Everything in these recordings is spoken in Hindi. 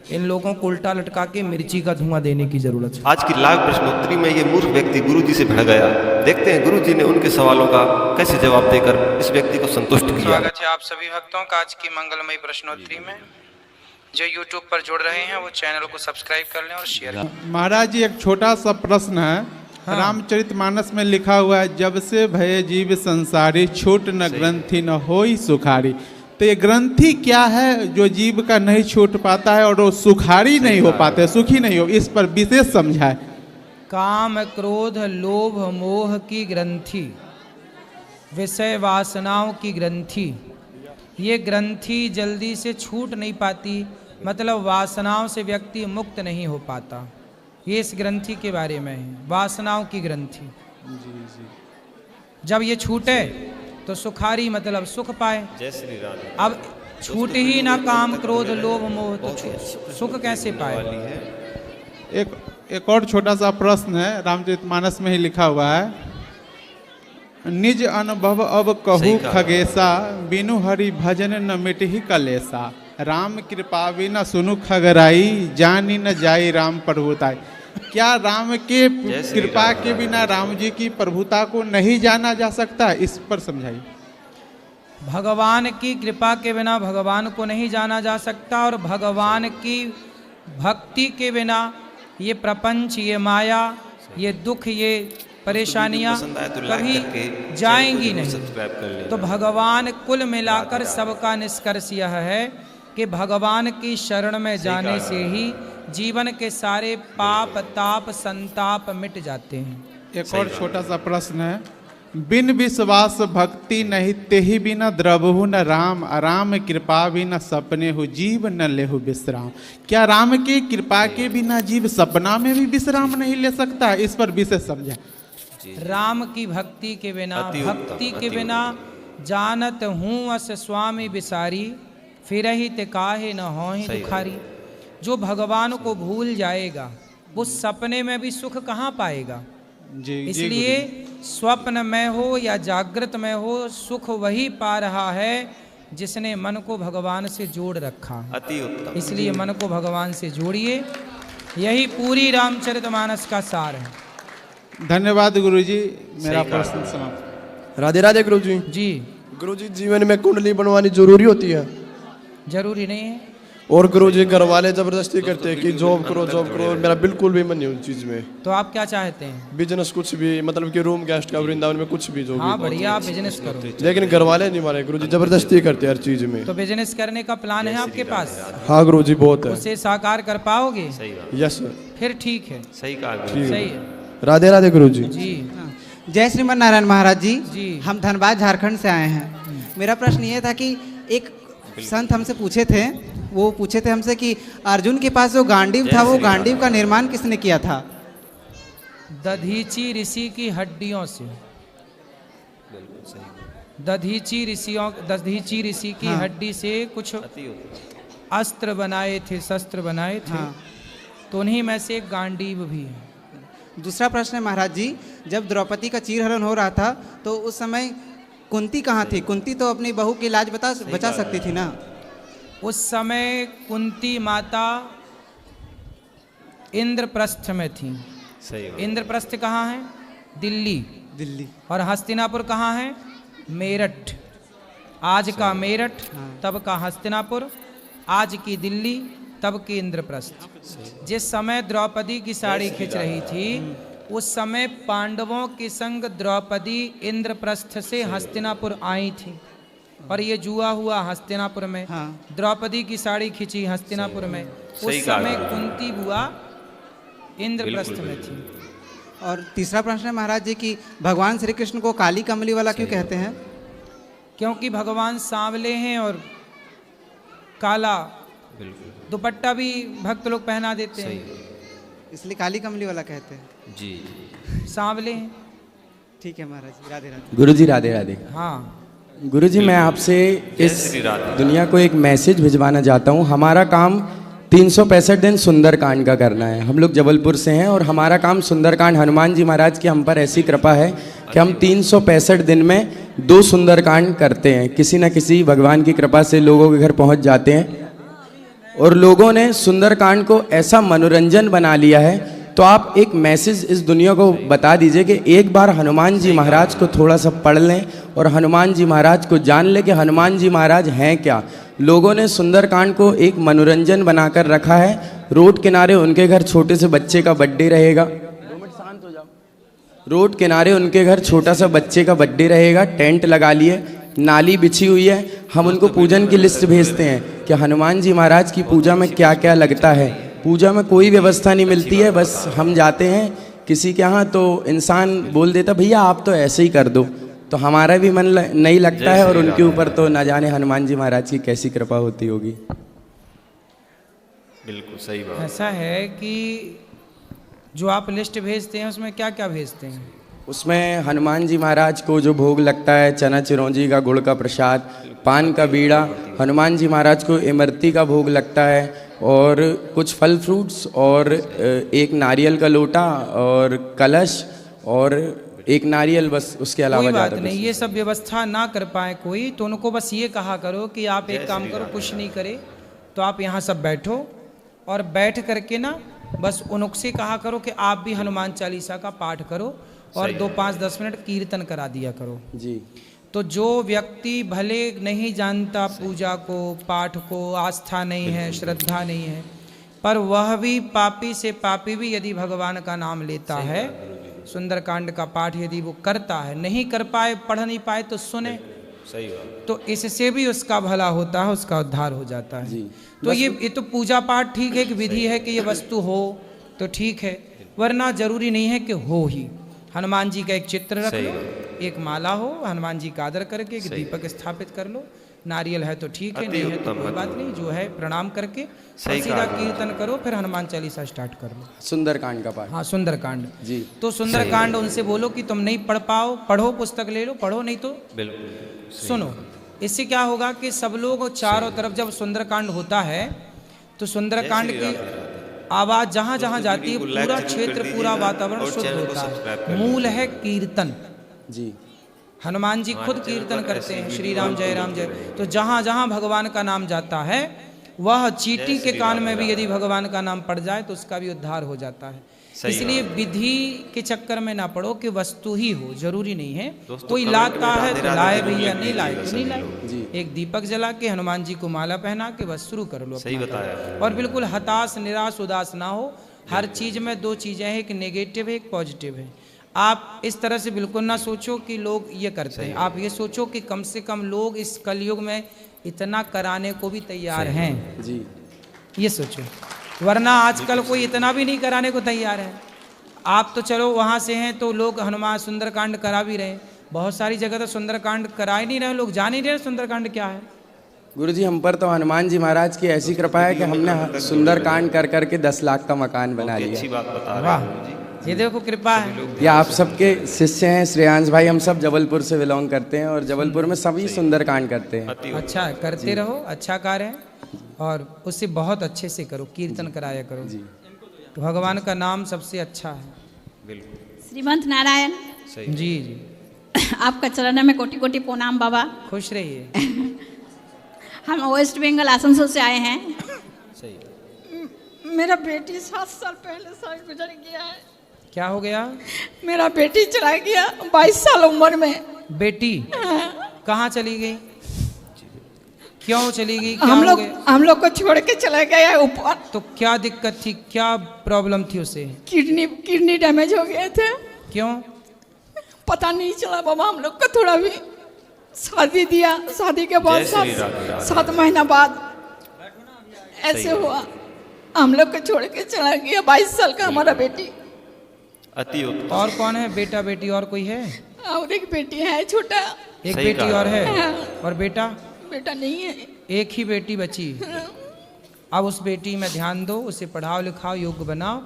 इन लोगों को उल्टा लटका के मिर्ची का धुआं देने की जरूरत है। आज की लाइव प्रश्नोत्तरी में ये मूर्ख व्यक्ति गुरुजी से भिड़ गया। देखते हैं गुरुजी ने उनके सवालों का कैसे जवाब देकर इस व्यक्ति को संतुष्ट किया। स्वागत है आप सभी भक्तों का आज की मंगलमयी प्रश्नोत्तरी में। जो YouTube पर जुड़ रहे हैं वो चैनल को सब्सक्राइब कर लें और शेयर करें। महाराज जी एक छोटा सा प्रश्न है। हाँ। रामचरितमानस में लिखा हुआ है, जब से भय जीव संसारी, छूट न ग्रंथि न होई सुखारी। तो ये ग्रंथि क्या है जो जीव का नहीं छूट पाता है और वो सुखारी नहीं हो पाते, सुखी नहीं हो, इस पर विशेष समझाए। काम क्रोध लोभ मोह की ग्रंथि, विषय वासनाओं की ग्रंथि, ये ग्रंथि जल्दी से छूट नहीं पाती, मतलब वासनाओं से व्यक्ति मुक्त नहीं हो पाता। ये इस ग्रंथि के बारे में है, वासनाओं की ग्रंथि। जब ये छूटे तो सुखारी मतलब सुख पाए। जय श्री राम। अब छूट ही ना काम क्रोध लोभ मोह तो सुख कैसे पाए। एक और छोटा सा प्रश्न है, रामचरितमानस में ही लिखा हुआ है, निज अनुभव अब कहू खगेसा, बिनु हरि भजन न मिटहि कलेसा। राम कृपा बिना सुनु खगराई, जानी न जाई राम प्रभुताई। क्या राम के कृपा के बिना राम जी की प्रभुता को नहीं जाना जा सकता? इस पर समझाइए। भगवान की कृपा के बिना भगवान को नहीं जाना जा सकता, और भगवान की भक्ति के बिना ये प्रपंच, ये माया, ये दुख, ये परेशानियां कभी जाएंगी नहीं। तो भगवान कुल मिलाकर सबका निष्कर्ष यह है कि भगवान की शरण में जाने से ही जीवन के सारे पाप ताप संताप मिट जाते हैं। एक और छोटा सा प्रश्न है, बिन विश्वास भक्ति नहीं तेहि बिना द्रवहु न राम, राम कृपा बिना सपने हो जीव न लेहु विश्राम। क्या राम की कृपा के बिना जीव सपना में भी विश्राम नहीं ले सकता? इस पर विशेष समझा। राम की भक्ति के बिना, भक्ति के बिना जानत हूँ अस स्वामी बिसारी, फिर ही ते काहे न होहि दुखारी। जो भगवान को भूल जाएगा वो सपने में भी सुख कहाँ पाएगा। इसलिए स्वप्न में हो या जागृत में हो, सुख वही पा रहा है जिसने मन को भगवान से जोड़ रखा। अति उत्तम। इसलिए मन को भगवान से जोड़िए, यही पूरी रामचरितमानस का सार है। धन्यवाद गुरुजी, मेरा प्रश्न समाप्त। राधे राधे गुरुजी। जी गुरुजी, जीवन में कुंडली बनवानी जरूरी होती है? जरूरी नहीं है। और गुरुजी घर वाले जबरदस्ती करते हैं कि जॉब करो, मेरा बिल्कुल भी मन नहीं उन चीज में। तो आप क्या चाहते हैं? बिजनेस कुछ भी, मतलब कि रूम गेस्ट का वृंदावन में कुछ भी जो हाँ भी। बढ़िया, आप बिजनेस करो। लेकिन घर वाले नहीं माने गुरुजी, जबरदस्ती करते हैं हर चीज में। तो बिजनेस करने का प्लान है आपके पास? हाँ गुरुजी, बहुत है। उसे साकार कर पाओगे? Yes sir. फिर ठीक है, सही कहा। सही है। राधे राधे गुरुजी। जी जय श्रीमन नारायण महाराज जी। जी। हम धनबाद झारखंड से आए हैं। मेरा प्रश्न ये था कि एक संत हमसे पूछे थे हमसे कि अर्जुन के पास जो गांडीव था, वो गांडीव का निर्माण किसने किया था? दधीची ऋषि की हड्डियों से। दधीची ऋषि की हड्डी से कुछ अस्त्र बनाए थे, शस्त्र बनाए थे। हाँ। तो उन्हीं में से एक गांडीव भी है। दूसरा प्रश्न है महाराज जी, जब द्रौपदी का चीरहरण हो रहा था तो उस समय कुंती कहाँ थी? कुंती तो अपनी बहू की लाज बचा सकती थी ना। उस समय कुंती माता इंद्रप्रस्थ में थी। इंद्रप्रस्थ कहाँ है? दिल्ली। और हस्तिनापुर कहाँ है? मेरठ। आज का मेरठ, तब का हस्तिनापुर, आज की दिल्ली, तब की इंद्रप्रस्थ। जिस समय द्रौपदी की साड़ी खींच रही थी, उस समय पांडवों के संग द्रौपदी इंद्रप्रस्थ से हस्तिनापुर आई थी, और ये जुआ हुआ हस्तिनापुर में। हाँ। द्रौपदी की साड़ी खींची हस्तिनापुर में, उस समय कुंती बुआ इंद्रप्रस्थ में थी। और तीसरा प्रश्न है महाराज जी कि भगवान श्री कृष्ण को काली कमली वाला क्यों कहते हैं? क्योंकि भगवान सांवले हैं और काला दुपट्टा भी भक्त लोग पहना देते हैं, इसलिए काली कमली वाला कहते हैं। जी सांवले हैं। ठीक है महाराज जी, राधे राधे। गुरुजी राधे राधे। हाँ गुरुजी, मैं आपसे इस दुनिया को एक मैसेज भिजवाना चाहता हूँ। हमारा काम 365 दिन सुंदरकांड का करना है। हम लोग जबलपुर से हैं और हमारा काम सुंदरकांड, हनुमान जी महाराज की हम पर ऐसी कृपा है कि हम 365 दिन में 2 सुंदरकांड करते हैं। किसी न किसी भगवान की कृपा से लोगों के घर पहुंच जाते हैं। और लोगों ने सुंदरकांड को ऐसा मनोरंजन बना लिया है। तो आप एक मैसेज इस दुनिया को बता दीजिए कि एक बार हनुमान जी महाराज को थोड़ा सा पढ़ लें और हनुमान जी महाराज को जान लें कि हनुमान जी महाराज हैं क्या। लोगों ने सुंदरकांड को एक मनोरंजन बनाकर रखा है। रोड किनारे उनके घर छोटे से बच्चे का बर्थडे रहेगा, रोड किनारे उनके घर छोटा सा बच्चे का बर्थडे रहेगा, टेंट लगा लिए, नाली बिछी हुई है। हम उनको पूजन की लिस्ट भेजते हैं कि हनुमान जी महाराज की पूजा में क्या क्या लगता है। पूजा में कोई व्यवस्था नहीं मिलती है, बस हम जाते हैं किसी के यहाँ तो इंसान बोल देता भैया आप तो ऐसे ही कर दो, तो हमारा भी मन नहीं लगता है और उनके ऊपर तो न जाने हनुमान जी महाराज की कैसी कृपा होती होगी। बिल्कुल सही बात। ऐसा है कि जो आप लिस्ट भेजते हैं उसमें क्या क्या भेजते हैं? उसमें हनुमान जी महाराज को जो भोग लगता है, चना चिरौंजी का, गुड़ का प्रसाद, पान का बीड़ा, हनुमान जी महाराज को इमरती का भोग लगता है और कुछ फल फ्रूट्स और एक नारियल का लोटा और कलश और एक नारियल, बस उसके अलावा कोई बात ज़्यादा नहीं। कुछ ये सब व्यवस्था ना कर पाए कोई तो उनको बस ये कहा करो कि आप एक काम करो, कुछ नहीं करे तो आप यहाँ सब बैठो और बैठ करके ना बस उनसे कहा करो कि आप भी हनुमान चालीसा का पाठ करो और 2-5-10 मिनट कीर्तन करा दिया करो। जी। तो जो व्यक्ति भले नहीं जानता पूजा को, पाठ को, आस्था नहीं है, श्रद्धा नहीं है, पर वह भी पापी से पापी भी यदि भगवान का नाम लेता है, सुंदरकांड का पाठ यदि वो करता है, नहीं कर पाए, पढ़ नहीं पाए तो सुने, सही बात। तो इससे भी उसका भला होता है, उसका उद्धार हो जाता है। जी। तो ये तो पूजा पाठ ठीक है कि विधि है कि ये वस्तु हो तो ठीक है, वरना जरूरी नहीं है कि हो ही। हनुमान जी का एक चित्र रख लो, एक माला हो, हनुमान जी का आदर करके एक दीपक स्थापित कर लो, नारियल है तो ठीक है, नहीं है तो कोई बात नहीं, जो है प्रणाम करके और सीधा कीर्तन करो, फिर हनुमान चालीसा स्टार्ट कर लो। सुंदरकांड का पाठ। हाँ, सुंदरकांड। जी। तो सुंदरकांड उनसे बोलो कि तुम नहीं पढ़ पाओ, पढ़ो, पुस्तक ले लो, पढ़ो, नहीं तो बिल्कुल सुनो। इससे क्या होगा कि सब लोग चारों तरफ जब सुंदरकांड होता है तो सुंदरकांड की आवाज जहां जहां जाती है पूरा क्षेत्र, पूरा वातावरण शुद्ध होता है। मूल है कीर्तन। जी। हनुमान जी खुद कीर्तन करते हैं, श्री राम जय राम जय। तो जहां जहां भगवान का नाम जाता है वह चींटी के कान में भी यदि भगवान का नाम पड़ जाए तो उसका भी उद्धार हो जाता है। इसलिए विधि के चक्कर में ना पड़ो कि वस्तु ही हो, जरूरी नहीं है। कोई लाता है तो लाए भैया, नहीं लाए तो नहीं लाए। एक दीपक जला के हनुमान जी को माला पहना के बस शुरू कर लो। सही बताया। और बिल्कुल हताश, निराश, उदास ना हो। हर चीज में दो चीजें हैं, एक नेगेटिव है, एक पॉजिटिव है। आप इस तरह से बिल्कुल ना सोचो कि लोग ये करते हैं, आप ये सोचो कि कम से कम लोग इस कलयुग में इतना कराने को भी तैयार हैं। जी। ये सोचो, वरना आजकल कोई इतना भी नहीं कराने को तैयार है। आप तो चलो वहाँ से हैं तो लोग हनुमान सुंदरकांड करा भी रहे हैं, बहुत सारी जगह तो सुंदरकांड करा ही नहीं रहे, लोग जान ही नहीं रहे सुंदरकांड क्या है। गुरुजी, हम पर तो हनुमान जी महाराज की ऐसी कृपा है कि हमने सुंदरकांड कर करके 10 लाख का मकान बना लिया। अच्छी बात बता रहे वाह, हैं जी। ये देखो कृपा है। ये आप सबके शिष्य हैं श्रेयांश भाई, हम सब जबलपुर से बिलोंग करते हैं और जबलपुर में सभी सुंदरकांड करते हैं। अच्छा करते रहो, अच्छा कार्य है और उससे बहुत अच्छे से करो, कीर्तन कराया करो जी। तो भगवान का नाम सबसे अच्छा है। बिल्कुल श्रीमंत नारायण सही। जी जी, आपका चरण में कोटि कोटि प्रणाम बाबा। खुश रहिए। हम वेस्ट बंगाल आसनसोल से आए हैं। सही। मेरा बेटी 7 साल पहले साल गुजर गया है। क्या हो गया? मेरा बेटी चला गया 22 साल उम्र में। बेटी कहाँ चली गई? क्यों चली गई? क्या हो गया? हम लोग को छोड़ के चला गया ऊपर। तो क्या दिक्कत थी, क्या प्रॉब्लम थी उसे? किडनी डैमेज हो गए थे। क्यों? पता नहीं चला बाबा। हम लोग को थोड़ा भी शादी दिया, शादी के बाद 7 महीना बाद ऐसे हुआ, हम लोग को छोड़ के चला गया। 22 साल का हमारा बेटी। अति उत्तम। और कौन है? बेटा बेटी और कोई है? और एक बेटी है छोटा। एक बेटी और है? हाँ। और बेटा? बेटा नहीं है, एक ही बेटी बची। अब उस बेटी में ध्यान दो, उसे पढ़ाओ लिखाओ, योग्य बनाओ।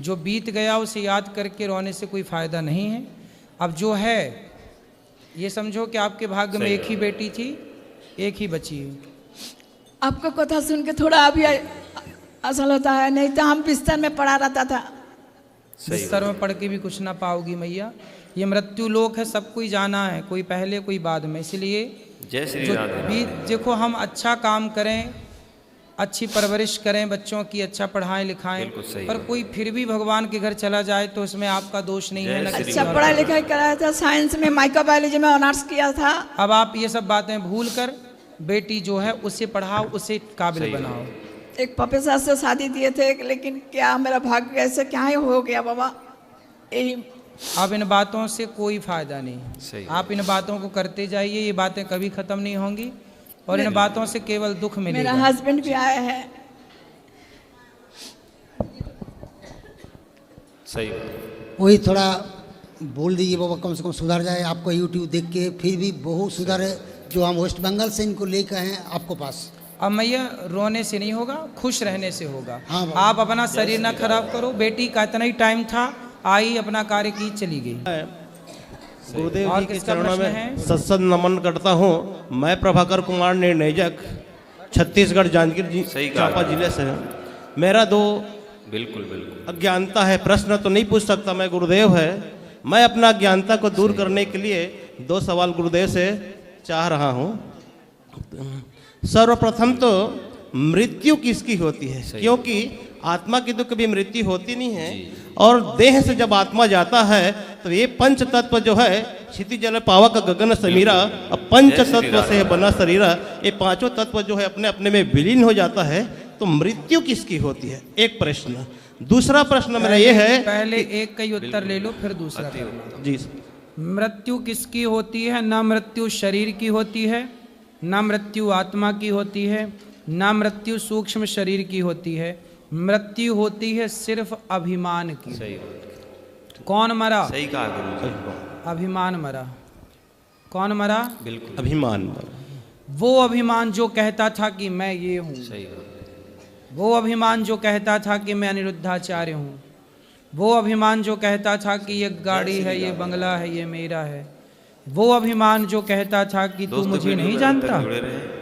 जो बीत गया उसे याद करके रोने से कोई फायदा नहीं है। अब जो है ये समझो कि आपके भाग्य में एक ही बेटी थी, एक ही बची है। आपका कथा सुन के थोड़ा अभी असल होता है, नहीं तो हम बिस्तर में पड़ा रहता था। बिस्तर में पढ़ के भी कुछ ना पाओगी मैया। ये मृत्यु लोक है, सब कोई जाना है, कोई पहले कोई बाद में। इसलिए जय श्री जो राधे। भी देखो, हम अच्छा काम करें अच्छी परवरिश करें बच्चों की, अच्छा पढ़ाएं लिखाएं, बिल्कुल सही पर बात। कोई फिर भी भगवान के घर चला जाए तो उसमें आपका दोष नहीं है ना जय किसी अच्छा और पढ़ाई का। लिखाई कराया था, साइंस में माइक्रोबायोलॉजी में ऑनर्स किया था। अब आप ये सब बातें भूल कर बेटी जो है उसे पढ़ाओ, उसे काबिल बनाओ। एक प्रोफेसर से शादी दिए थे, लेकिन क्या मेरा भाग्य ऐसे क्या ही हो गया बाबा। यही अब इन बातों से कोई फायदा नहीं, सही। आप इन बातों को करते जाइए, ये बातें कभी खत्म नहीं होंगी और इन बातों से केवल दुख मेरा मिलेगा। हस्बैंड भी आया है। सही बात। वही थोड़ा बोल दीजिए बाबा, कम से कम सुधर जाए। आपको यूट्यूब देख के फिर भी बहुत सुधार है, जो हम वेस्ट बंगाल से इनको लेकर हैं आपको पास। अब मैया रोने से नहीं होगा, खुश रहने से होगा। हाँ बाबा। आप अपना शरीर ना खराब करो। बेटी का इतना ही टाइम था, आई अपना कार्य की चली गई। गुरुदेव और जी के किसका चरणों प्रश्न में है? सत्संग नमन करता हूँ। मैं प्रभाकर कुमार निर्णयजक, छत्तीसगढ़ जांजगीर सही कहा। चांपा जिले से हूँ। मेरा दो बिल्कुल बिल्कुल अज्ञानता है, प्रश्न तो नहीं पूछ सकता मैं, गुरुदेव है। मैं अपना अज्ञानता को दूर करने के लिए दो सवाल गुरुदेव से चाह रहा हूँ। सर्वप्रथम तो मृत्यु किसकी होती है? क्योंकि आत्मा की तो कभी मृत्यु होती नहीं है, और देह से जब आत्मा जाता है तो ये पंच तत्व जो है, क्षिति जल पावक गगन समीरा, अब पंच तत्व से बना शरीरा, ये पांचों तत्व जो है अपने अपने में विलीन हो जाता है। तो मृत्यु किसकी होती है? एक प्रश्न। दूसरा प्रश्न मेरा ये है, पहले एक का ही उत्तर ले लो, फिर दूसरा करना। जी मृत्यु किसकी होती है? न मृत्यु शरीर की होती है, न मृत्यु आत्मा की होती है, न मृत्यु सूक्ष्म शरीर की होती है। मृत्यु होती है सिर्फ अभिमान की। सही कौन मरा? सही कहा गुरु जी। अभिमान मरा। कौन मरा? बिल्कुल अभिमान। वो अभिमान जो कहता था कि मैं ये हूँ, सही बात। वो अभिमान जो कहता था कि मैं अनिरुद्धाचार्य हूँ, वो अभिमान जो कहता था कि ये गाड़ी है, ये बंगला है, ये मेरा है, वो अभिमान जो कहता था कि तू दोस्तों, मुझे वीडियो नहीं में जानता, जुड़े रहें।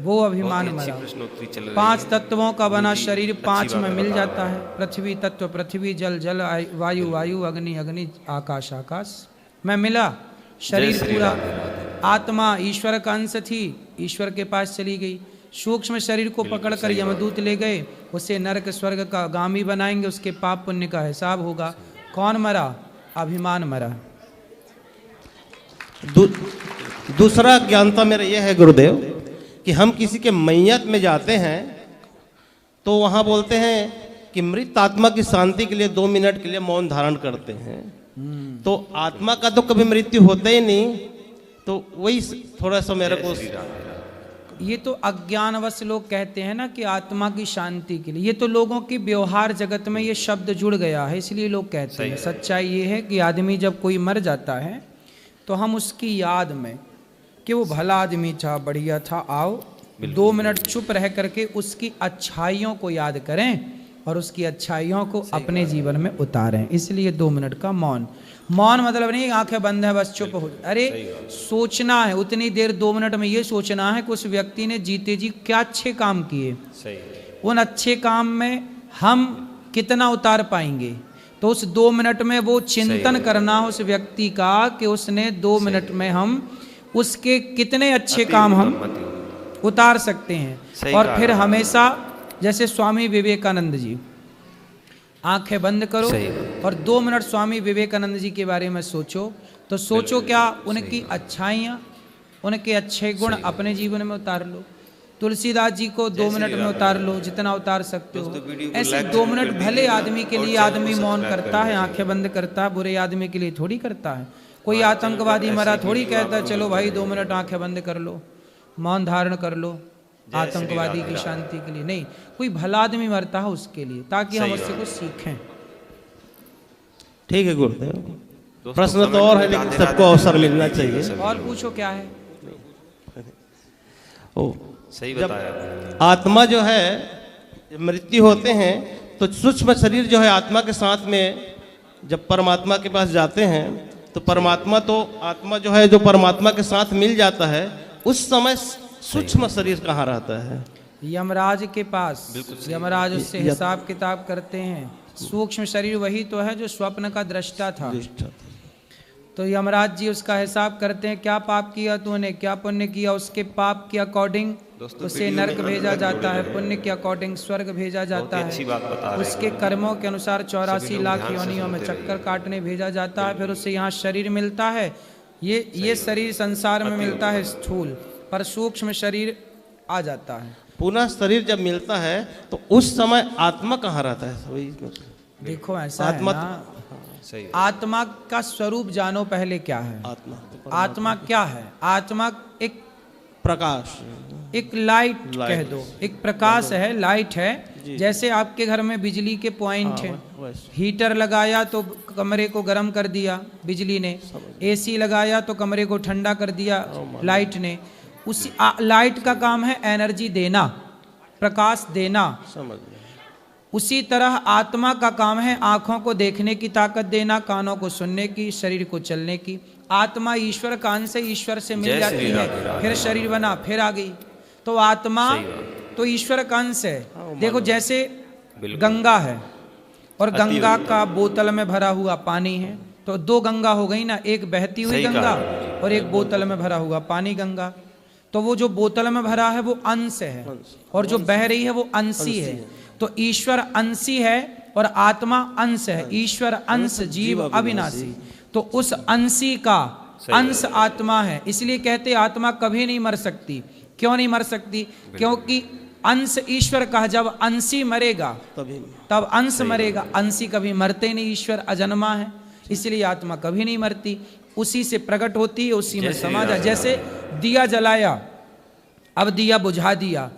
वो अभिमान बहुत ही अच्छी मरा। प्रश्नोत्तरी चल रही पांच है। तत्वों का बना गुरु जी शरीर अच्छी पांच में बातें मिल बता जाता रहे है। पृथ्वी तत्व पृथ्वी, जल जल, वायु वायु, अग्नि अग्नि, आकाश आकाश में मिला शरीर जय श्री पूरा। राधे राधे। आत्मा ईश्वर का अंश थी, ईश्वर के पास चली गई। सूक्ष्म शरीर को पकड़कर यमदूत ले गए, उसे नरक स्वर्ग का गामी बनाएंगे, उसके पाप पुण्य का हिसाब होगा। कौन मरा? अभिमान मरा। दूसरा ज्ञानता मेरा यह है गुरुदेव कि हम किसी के मैयत में जाते हैं तो वहाँ बोलते हैं कि मृत आत्मा की शांति के लिए 2 मिनट के लिए मौन धारण करते हैं। तो आत्मा का तो कभी मृत्यु होता ही नहीं, तो वही थोड़ा सा मेरे को। ये तो अज्ञानवश लोग कहते हैं ना कि आत्मा की शांति के लिए। ये तो लोगों की व्यवहार जगत में ये शब्द जुड़ गया है, इसलिए लोग कहते हैं। सच्चाई ये है कि आदमी जब कोई मर जाता है तो हम उसकी याद में कि वो भला आदमी था, बढ़िया था, आओ 2 मिनट चुप रह करके उसकी अच्छाइयों को याद करें और उसकी अच्छाइयों को अपने जीवन में उतारें। इसलिए 2 मिनट का मौन। मौन मतलब नहीं आंखें बंद है बस चुप हो। अरे सोचना है उतनी देर, 2 मिनट में ये सोचना है कि उस व्यक्ति ने जीते जी क्या अच्छे काम किए, उन अच्छे काम में हम कितना उतार पाएंगे। तो उस 2 मिनट में वो चिंतन करना उस व्यक्ति का कि उसने 2 मिनट में हम उसके कितने अच्छे काम हम उतार सकते हैं। और फिर हमेशा जैसे स्वामी विवेकानंद जी, आंखें बंद करो और 2 मिनट स्वामी विवेकानंद जी के बारे में सोचो। तो सोचो क्या उनकी अच्छाइयाँ, उनके अच्छे गुण अपने जीवन में उतार लो। तुलसीदास जी को 2 मिनट में उतार लो, जितना उतार सकते हो। ऐसे 2 मिनट भले आदमी के लिए आदमी मौन करता है, आंखें बंद करता है, बुरे आदमी के लिए थोड़ी करता है। कोई आतंकवादी मरा थोड़ी कहता है चलो भाई 2 मिनट आंखें बंद कर लो, मौन धारण कर लो आतंकवादी की शांति के लिए। नहीं, कोई भला आदमी मरता है उसके लिए, ताकि हम उससे कुछ सीखें। ठीक है गुरुदेव, प्रश्न तो और है लेकिन सबको अवसर मिलना चाहिए। और पूछो क्या है। ओ सही जब बताया। आत्मा जो है मृत्यु होते हैं तो सूक्ष्म शरीर जो है आत्मा के साथ में जब परमात्मा के पास जाते हैं तो परमात्मा तो आत्मा जो है जो परमात्मा के साथ मिल जाता है, उस समय सूक्ष्म शरीर कहाँ रहता है? यमराज के पास। यमराज उससे हिसाब किताब करते हैं। सूक्ष्म शरीर वही तो है जो स्वप्न का दृष्टा था। तो तो यमराज जी उसका हिसाब करते हैं, क्या पाप किया तूने, क्या पुण्य किया, उसके पाप के अकॉर्डिंग उसे नरक भेजा जाता है, पुण्य के अकॉर्डिंग स्वर्ग भेजा जाता अच्छी बात बता है, रहे उसके कर्मों के अनुसार 84 लाख योनियों में चक्कर काटने भेजा जाता है, फिर उसे यहाँ शरीर मिलता है। ये शरीर संसार में मिलता है स्थूल, पर सूक्ष्म शरीर आ जाता है। पुनः शरीर जब मिलता है तो उस समय आत्मा कहाँ रहता है? वही देखो ऐसा आत्मा है ना, सही है। आत्मा का स्वरूप जानो पहले क्या है। आत्मा क्या है? आत्मा एक प्रकाश, एक लाइट कह दो, एक प्रकाश है, लाइट है। जैसे आपके घर में बिजली के पॉइंट हैं, हीटर लगाया तो कमरे को गर्म कर दिया बिजली ने, एसी लगाया तो कमरे को ठंडा कर दिया लाइट ने। उसी लाइट का काम है एनर्जी देना, प्रकाश देना। समझ गए। उसी तरह आत्मा का काम है आंखों को देखने की ताकत देना, कानों को सुनने की, शरीर को चलने की। आत्मा ईश्वर का अंश है, ईश्वर से मिल जाती है, फिर शरीर बना, फिर आ गई। तो आत्मा तो ईश्वर का अंश है। देखो जैसे गंगा है और गंगा का बोतल में भरा हुआ पानी है, तो दो गंगा हो गई ना, एक बहती हुई गंगा और एक बोतल में भरा हुआ पानी गंगा। तो वो जो बोतल में भरा है वो अंश है और जो बह रही है वो अंशी है। तो ईश्वर अंशी है और आत्मा अंश है। ईश्वर अंश, जीव अविनाशी। तो उस अंशी का अंश आत्मा है। इसलिए कहते आत्मा कभी नहीं मर सकती। क्यों नहीं मर सकती? क्योंकि अंश ईश्वर का, जब अंशी मरेगा तब अंश मरेगा, अंशी कभी मरते नहीं। ईश्वर अजन्मा है, इसलिए आत्मा कभी नहीं मरती, उसी से प्रकट होती है, उसी में समा जाए। जैसे दिया जलाया, अब दिया बुझा दिया,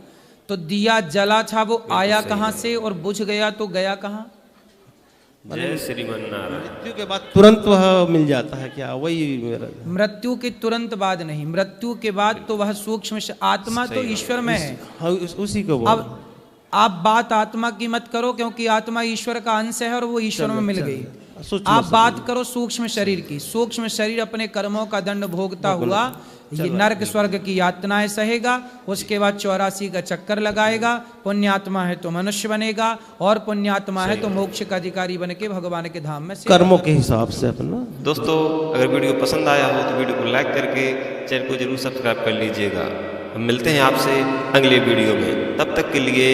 तो दिया जला था, वो आया कहाँ से और बुझ गया तो गया कहाँ? जय श्रीमन्नारायण। मृत्यु के बाद तुरंत वह मिल जाता है क्या? वही मेरा मृत्यु के तुरंत बाद नहीं, मृत्यु के बाद तो वह सूक्ष्म आत्मा तो ईश्वर में है। उसी को अब आप बात आत्मा की मत करो, क्योंकि आत्मा ईश्वर का अंश है और वो ईश्वर में मिल गई। आप बात करो सूक्ष्म शरीर की। सूक्ष्म शरीर अपने कर्मों का दंड भोगता हुआ ये नरक स्वर्ग की यातनाएं सहेगा, उसके बाद 84 का चक्कर लगाएगा। पुण्यात्मा है तो मनुष्य बनेगा और पुण्यात्मा है तो मोक्ष का अधिकारी बन के भगवान के धाम में कर्मों के हिसाब से अपना। दोस्तों अगर वीडियो पसंद आया हो तो वीडियो को लाइक करके चैनल को जरूर सब्सक्राइब कर लीजिएगा। हम मिलते हैं आपसे अगले वीडियो में, तब तक के लिए